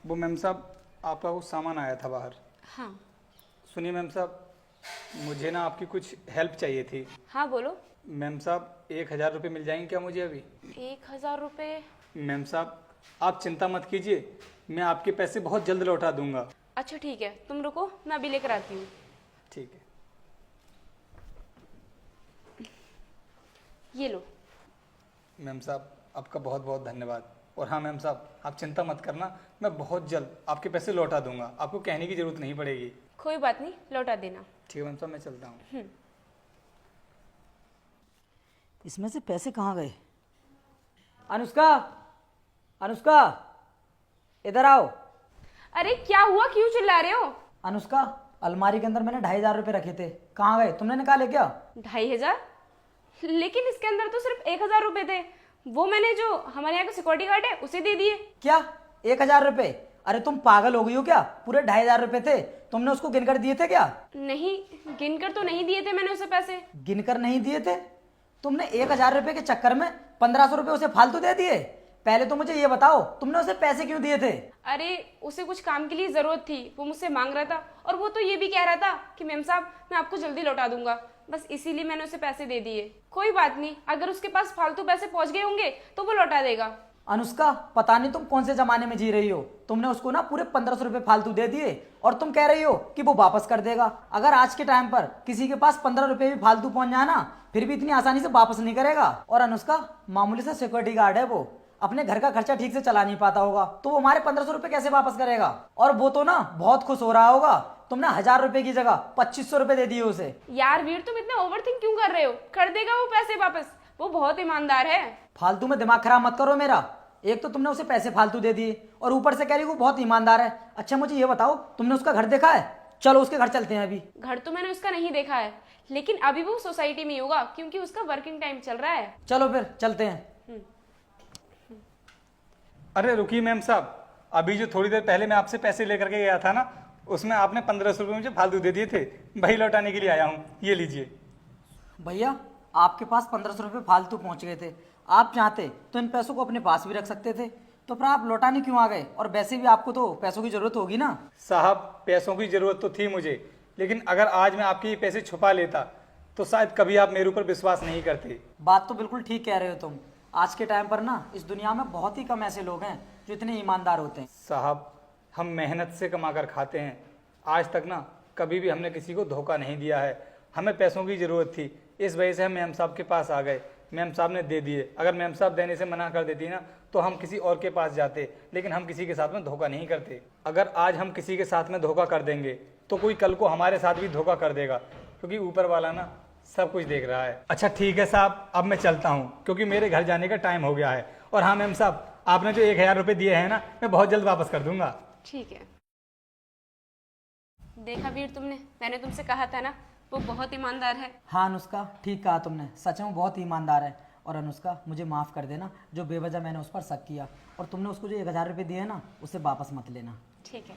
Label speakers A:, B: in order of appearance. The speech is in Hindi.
A: वो मैम साहब आपका कुछ सामान आया था बाहर।
B: हाँ।
A: सुनिए मैम साहब, मुझे ना आपकी कुछ हेल्प चाहिए थी।
B: हाँ बोलो।
A: मैम साहब 1,000 रुपये मिल जाएंगे क्या मुझे अभी?
B: 1,000 रुपये?
A: मैम साहब आप चिंता मत कीजिए, मैं आपके पैसे बहुत जल्द लौटा दूंगा।
B: अच्छा ठीक है, तुम रुको, मैं अभी लेकर आती हूँ।
A: ठीक है।
B: ये लो।
A: मैम साहब आपका बहुत बहुत धन्यवाद। और हाँ मैम साहब, आप चिंता मत करना, मैं बहुत जल्द आपके पैसे लौटा दूंगा, आपको कहने की ज़रूरत नहीं पड़ेगी।
B: कोई बात नहीं, लौटा देना।
A: ठीक है मैम साहब, मैं चलता हूँ।
C: इसमें से पैसे कहाँ गए? अनुष्का, अनुष्का, इधर आओ।
B: अरे क्या हुआ, क्यों चिल्ला रहे हो?
C: अनुष्का, अलमारी के अंदर मैंने 2,500 रुपये रखे थे, कहाँ गए? तुमने निकाले क्या?
B: 2,500? लेकिन इसके अंदर तो सिर्फ 1,000 रुपये थे। वो मैंने जो हमारे यहाँ का सिक्योरिटी गार्ड है उसे दे दिए।
C: क्या 1,000 रुपये? अरे तुम पागल हो गई हो क्या? पूरे 2,500 रुपये थे, तुमने उसको गिनकर दिए थे क्या?
B: नहीं, गिनकर तो नहीं दिए थे मैंने उसे पैसे।
C: गिनकर नहीं दिए थे? तुमने 1,000 रुपये के चक्कर में 1,500 रुपये उसे फालतू दे दिए। पहले तो मुझे ये बताओ, तुमने उसे पैसे क्यों दिए थे?
B: अरे उसे कुछ काम के लिए जरूरत थी, वो मुझसे मांग रहा था, और वो तो ये भी कह रहा था कि मैम साहब मैं आपको जल्दी लौटा दूंगा, बस इसीलिए मैंने उसे पैसे दे दिए। कोई बात नहीं, अगर उसके पास फालतू पैसे पहुंच गए होंगे तो वो लौटा देगा।
C: अनुष्का, पता नहीं तुम कौन से जमाने में जी रही हो, तुमने उसको ना पूरे 1,500 रुपये फालतू दे दिए और तुम कह रही हो कि वो वापस कर देगा। अगर आज के टाइम पर किसी के पास 15 रुपये भी फालतू पहुंच जाए ना, फिर भी इतनी आसानी से वापस नहीं करेगा। और अनुष्का, मामूली सा सिक्योरिटी गार्ड है, वो अपने घर का खर्चा ठीक से चला नहीं पाता होगा, तो वो हमारे 1,500 रुपये कैसे वापस करेगा? और वो तो ना बहुत खुश हो रहा होगा, तुमने 1,000 रुपये की जगह 2,500 रुपये दे दिए उसे।
B: यार वीर, तुम इतना ओवरथिंक क्यों कर रहे हो? कर देगा वो पैसे वापस, वो बहुत ईमानदार है।
C: फालतू में दिमाग खराब मत करो मेरा। एक तो तुमने उसे पैसे फालतू दे दिए और ऊपर से कह रही वो बहुत ईमानदार है। अच्छा मुझे ये बताओ, तुमने उसका घर देखा है? चलो उसके घर चलते हैं अभी।
B: घर तो मैंने उसका नहीं देखा है, लेकिन अभी वो सोसाइटी में ही होगा क्योंकि उसका वर्किंग टाइम चल रहा है।
C: चलो फिर चलते हैं।
A: अरे रुकिए मैम साहब, अभी जो थोड़ी देर पहले मैं आपसे पैसे लेकर के गया था ना, उसमें आपने 1,500 रुपये मुझे फालतू दे दिए थे, वही लौटाने के लिए आया हूँ, ये लीजिए।
C: भैया, आपके पास 1,500 रुपये फालतू पहुंच गए थे। आप चाहते तो इन पैसों को अपने पास भी रख सकते थे, तो फिर आप लौटाने क्यों आ गए? और वैसे भी आपको तो पैसों की जरूरत होगी ना।
A: साहब पैसों की ज़रूरत तो थी मुझे, लेकिन अगर आज मैं आपके ये पैसे छुपा लेता तो शायद कभी आप मेरे ऊपर विश्वास नहीं करते।
C: बात तो बिल्कुल ठीक कह रहे हो तुम। आज के टाइम पर ना इस दुनिया में बहुत ही कम ऐसे लोग हैं जो इतने ईमानदार होते हैं।
A: साहब हम मेहनत से कमा कर खाते हैं, आज तक ना कभी भी हमने किसी को धोखा नहीं दिया है। हमें पैसों की ज़रूरत थी, इस वजह से हम मैम साहब के पास आ गए, मैम साहब ने दे दिए। अगर मैम साहब देने से मना कर देती ना तो हम किसी और के पास जाते, लेकिन हम किसी के साथ में धोखा नहीं करते। अगर आज हम किसी के साथ में धोखा कर देंगे तो कोई कल को हमारे साथ भी धोखा कर देगा, क्योंकि ऊपर वाला ना सब कुछ देख रहा है। अच्छा ठीक है साहब, अब मैं चलता हूँ क्योंकि मेरे घर जाने का टाइम हो गया है। और हाँ मैम साहब, आपने जो 1,000 रुपये दिए हैं ना, मैं बहुत जल्द वापस कर दूंगा।
B: ठीक है। देखा वीर तुमने, मैंने तुमसे कहा था ना वो बहुत ईमानदार है।
C: हाँ अनुष्का, ठीक कहा तुमने, सच में बहुत ईमानदार है। और अनुष्का मुझे माफ़ कर देना, जो बेवजह मैंने उस पर शक किया, और तुमने उसको जो 1,000 रुपये दिए हैं ना उसे वापस मत लेना।
B: ठीक है।